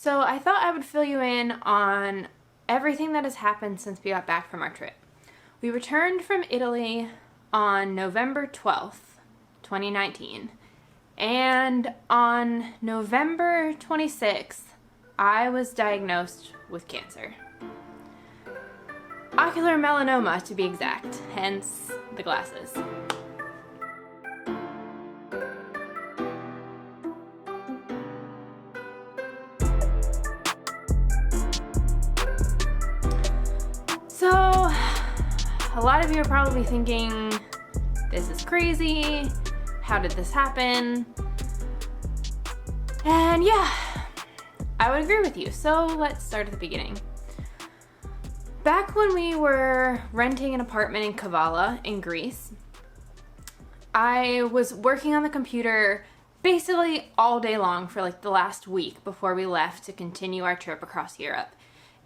So I thought I would fill you in on everything that has happened since we got back from our trip. We returned from Italy on November 12th, 2019, and on November 26th, I was diagnosed with cancer. Ocular melanoma, to be exact, hence the glasses. So, a lot of you are probably thinking, this is crazy, how did this happen? And yeah, I would agree with you, so let's start at the beginning. Back when we were renting an apartment in Kavala in Greece, I was working on the computer basically all day long for like the last week before we left to continue our trip across Europe.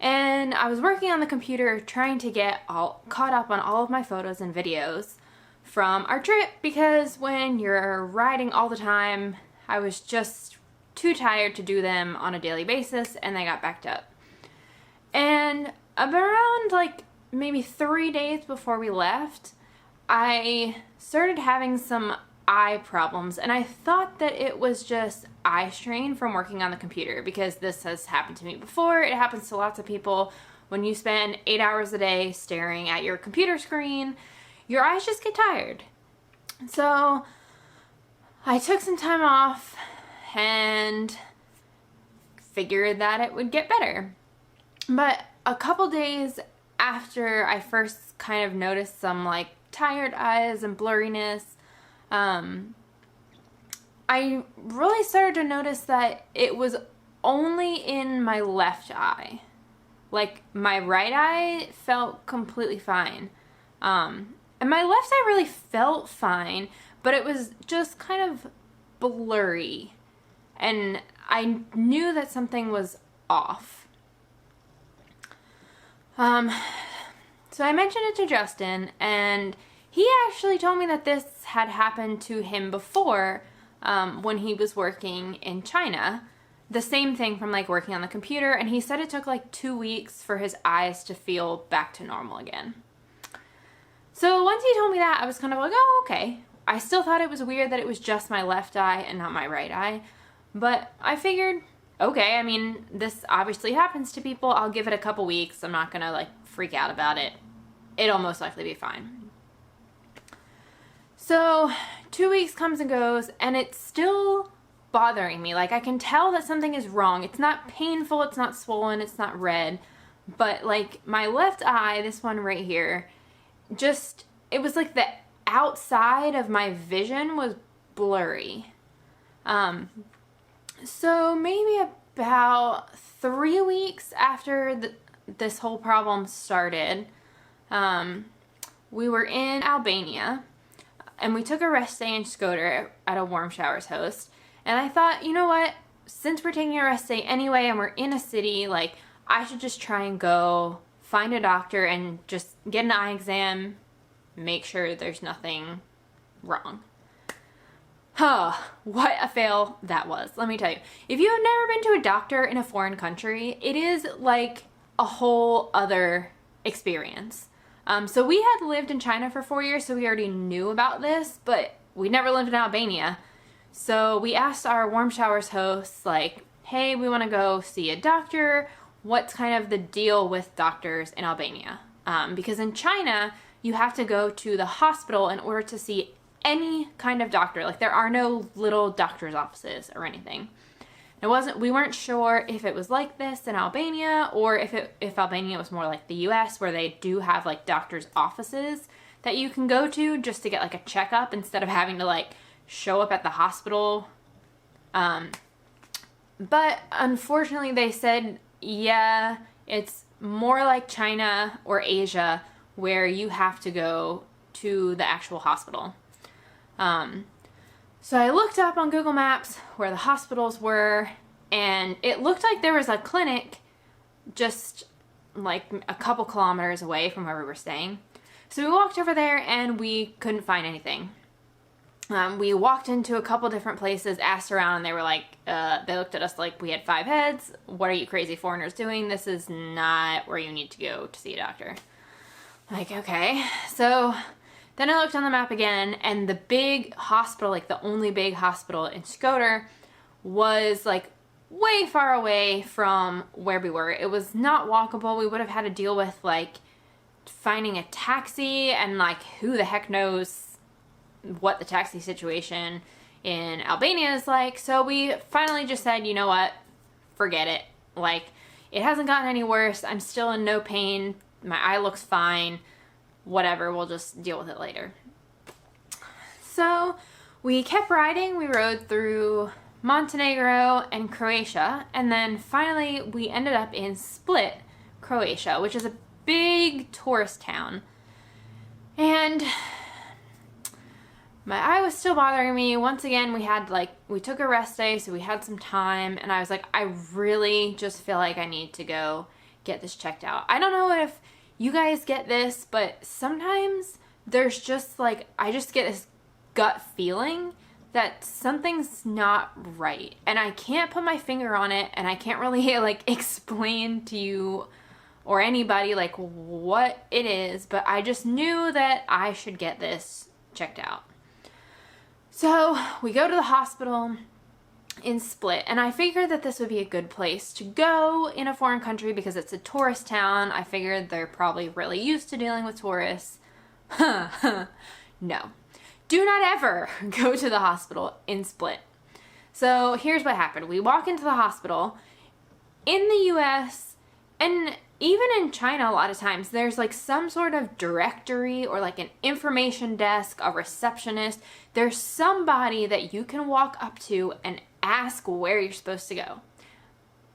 And I was working on the computer trying to get all caught up on all of my photos and videos from our trip, because when you're riding all the time, I was just too tired to do them on a daily basis and they got backed up. And around like maybe 3 days before we left, I started having some eye problems, and I thought that it was just eye strain from working on the computer, because this has happened to me before. It happens to lots of people. When you spend 8 hours a day staring at your computer screen, your eyes just get tired. So I took some time off and figured that it would get better. But a couple days after I first kind of noticed some like tired eyes and blurriness, I really started to notice that it was only in my left eye. Like, my right eye felt completely fine. And my left eye really felt fine, but it was just kind of blurry. And I knew that something was off. So I mentioned it to Justin, and he actually told me that this had happened to him before, when he was working in China. The same thing from like working on the computer, and he said it took like 2 weeks for his eyes to feel back to normal again. So once he told me that, I was kind of like, oh, okay. I still thought it was weird that it was just my left eye and not my right eye, but I figured, okay, I mean, this obviously happens to people. I'll give it a couple weeks. I'm not gonna like freak out about it. It'll most likely be fine. So 2 weeks comes and goes, and it's still bothering me. Like, I can tell that something is wrong. It's not painful, it's not swollen, it's not red, but like my left eye, this one right here, just, it was like the outside of my vision was blurry. So maybe about 3 weeks after this whole problem started, we were in Albania, and we took a rest day in Skoder at a warm showers host. And I thought, you know what? Since we're taking a rest day anyway and we're in a city, like, I should just try and go find a doctor and just get an eye exam, make sure there's nothing wrong. Huh, what a fail that was. Let me tell you. If you have never been to a doctor in a foreign country, it is like a whole other experience. So we had lived in China for 4 years, so we already knew about this, but we never lived in Albania. So we asked our warm showers hosts, like, hey, we want to go see a doctor. What's kind of the deal with doctors in Albania? Because in China, you have to go to the hospital in order to see any kind of doctor. Like, there are no little doctor's offices or anything. We weren't sure if it was like this in Albania, or if Albania was more like the US, where they do have like doctor's offices that you can go to just to get like a checkup instead of having to like show up at the hospital. But unfortunately they said, yeah, it's more like China or Asia, where you have to go to the actual hospital. So I looked up on Google Maps where the hospitals were, and it looked like there was a clinic just like a couple kilometers away from where we were staying. So we walked over there and we couldn't find anything. We walked into a couple different places, asked around, and they were like, they looked at us like we had 5 heads. What are you crazy foreigners doing? This is not where you need to go to see a doctor. Like, okay. So then I looked on the map again, and the big hospital, like the only big hospital in Skoder, was like way far away from where we were. It was not walkable. We would have had to deal with like finding a taxi, and like who the heck knows what the taxi situation in Albania is like. So we finally just said, you know what, forget it. Like, it hasn't gotten any worse. I'm still in no pain. My eye looks fine. Whatever, we'll just deal with it later. So we kept riding. We rode through Montenegro and Croatia, and then finally we ended up in Split, Croatia, which is a big tourist town. And my eye was still bothering me. Once again, we took a rest day, so we had some time, and I was like, I really just feel like I need to go get this checked out. I don't know if you guys get this, but sometimes there's just like, I just get this gut feeling that something's not right, and I can't put my finger on it, and I can't really like explain to you or anybody like what it is, but I just knew that I should get this checked out. So we go to the hospital in Split, and I figured that this would be a good place to go in a foreign country because it's a tourist town. I figured they're probably really used to dealing with tourists. No. Do not ever go to the hospital in Split. So here's what happened. We walk into the hospital. In the US, and even in China, a lot of times, there's like some sort of directory or like an information desk, a receptionist. There's somebody that you can walk up to and ask where you're supposed to go.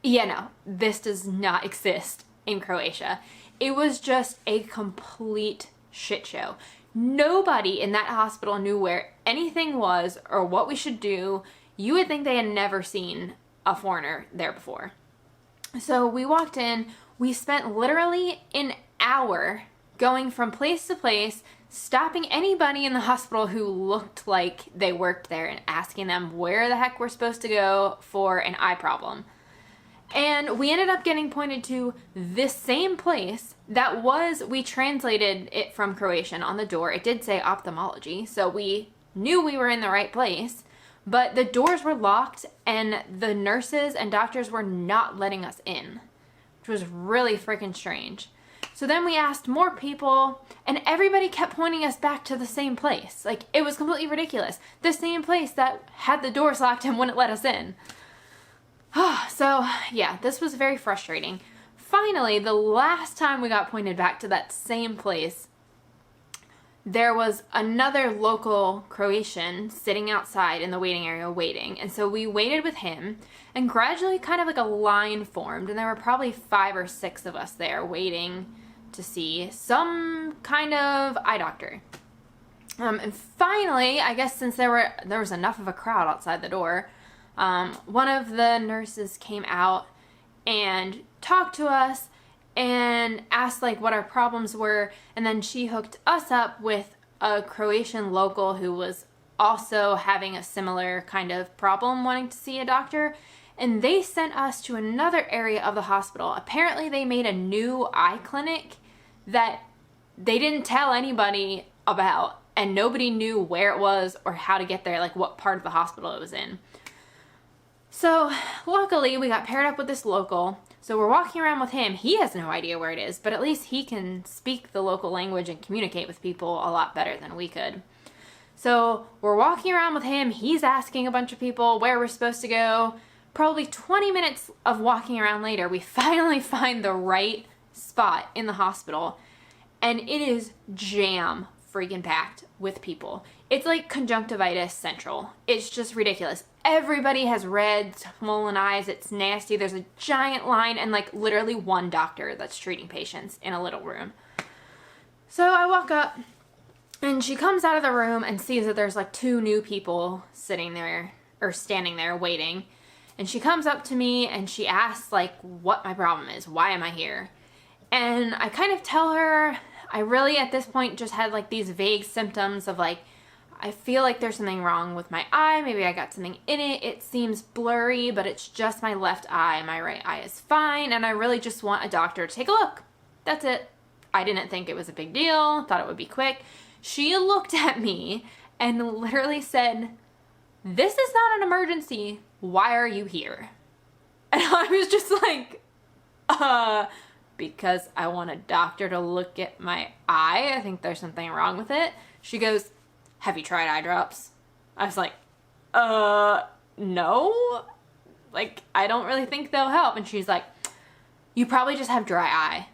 Yeah, no, this does not exist in Croatia. It was just a complete shit show. Nobody in that hospital knew where anything was or what we should do. You would think they had never seen a foreigner there before. So we walked in. We spent literally an hour going from place to place, stopping anybody in the hospital who looked like they worked there and asking them where the heck we're supposed to go for an eye problem. And we ended up getting pointed to this same place that we translated it from Croatian on the door. It did say ophthalmology, so we knew we were in the right place, but the doors were locked and the nurses and doctors were not letting us in, which was really freaking strange. So then we asked more people, and everybody kept pointing us back to the same place. Like, it was completely ridiculous. The same place that had the doors locked and wouldn't let us in. So, yeah, this was very frustrating. Finally, the last time we got pointed back to that same place, there was another local Croatian sitting outside in the waiting area waiting. And so we waited with him, and gradually kind of like a line formed, and there were probably 5 or 6 of us there waiting to see some kind of eye doctor. And finally, I guess since there was enough of a crowd outside the door, one of the nurses came out and talked to us and asked like what our problems were, and then she hooked us up with a Croatian local who was also having a similar kind of problem wanting to see a doctor, and they sent us to another area of the hospital. Apparently they made a new eye clinic that they didn't tell anybody about, and nobody knew where it was or how to get there, like what part of the hospital it was in. So luckily we got paired up with this local. So we're walking around with him. He has no idea where it is, but at least he can speak the local language and communicate with people a lot better than we could. So we're walking around with him. He's asking a bunch of people where we're supposed to go. Probably 20 minutes of walking around later, we finally find the right spot in the hospital, and it is jam freaking packed with people. It's like conjunctivitis central. It's just ridiculous. Everybody has red, swollen eyes. It's nasty. There's a giant line and like literally one doctor that's treating patients in a little room. So I walk up, and she comes out of the room and sees that there's like 2 new people sitting there or standing there waiting. And she comes up to me and she asks like what my problem is. Why am I here? And I kind of tell her I really at this point just had like these vague symptoms of like I feel like there's something wrong with my eye. Maybe I got something in it. It seems blurry, but it's just my left eye. My right eye is fine, and I really just want a doctor to take a look. That's it. I didn't think it was a big deal. Thought it would be quick. She looked at me and literally said, "This is not an emergency. Why are you here?" And I was just like, because I want a doctor to look at my eye. I think there's something wrong with it. She goes, "Have you tried eye drops?" I was like, no. Like, I don't really think they'll help. And she's like, "You probably just have dry eye.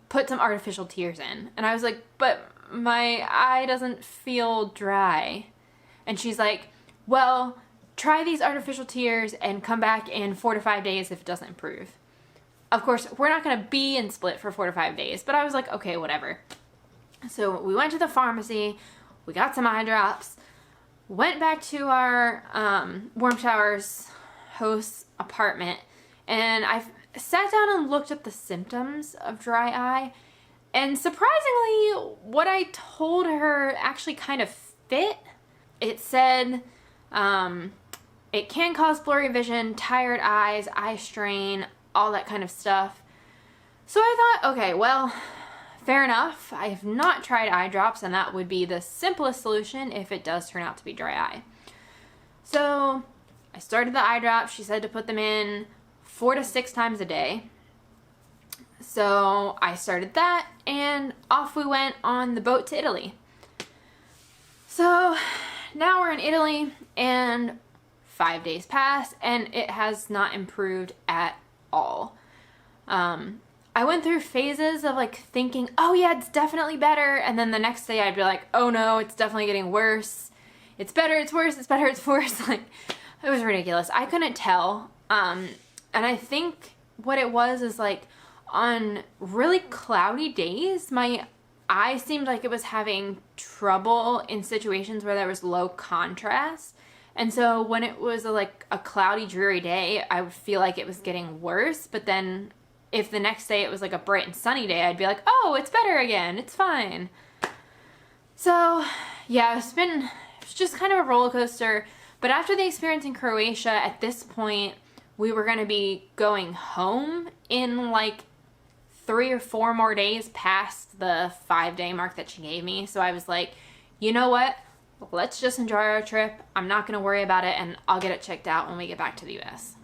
Put some artificial tears in." And I was like, "But my eye doesn't feel dry." And she's like, "Well, try these artificial tears and come back in 4 to 5 days if it doesn't improve." Of course, we're not going to be in Split for 4 to 5 days, but I was like, okay, whatever. So we went to the pharmacy, we got some eye drops, went back to our Warm Showers host's apartment, and I sat down and looked up the symptoms of dry eye, and surprisingly, what I told her actually kind of fit. It said it can cause blurry vision, tired eyes, eye strain, all that kind of stuff. So I thought, okay, well, fair enough. I have not tried eye drops, and that would be the simplest solution if it does turn out to be dry eye. So I started the eye drops. She said to put them in 4 to 6 times a day. So I started that, and off we went on the boat to Italy. So now we're in Italy, and 5 days pass, and it has not improved at all. I went through phases of like thinking, oh yeah, it's definitely better, and then the next day I'd be like, oh no, it's definitely getting worse. It's better, it's worse, it's better, it's worse. Like, it was ridiculous. I couldn't tell. And I think what it was is like on really cloudy days, my eye seemed like it was having trouble in situations where there was low contrast. And so when it was a cloudy, dreary day, I would feel like it was getting worse. But then if the next day it was like a bright and sunny day, I'd be like, oh, it's better again. It's fine. So yeah, it's just kind of a roller coaster. But after the experience in Croatia, at this point, we were going to be going home in like 3 or 4 more days past the 5-day mark that she gave me. So I was like, you know what? Let's just enjoy our trip. I'm not going to worry about it, and I'll get it checked out when we get back to the US.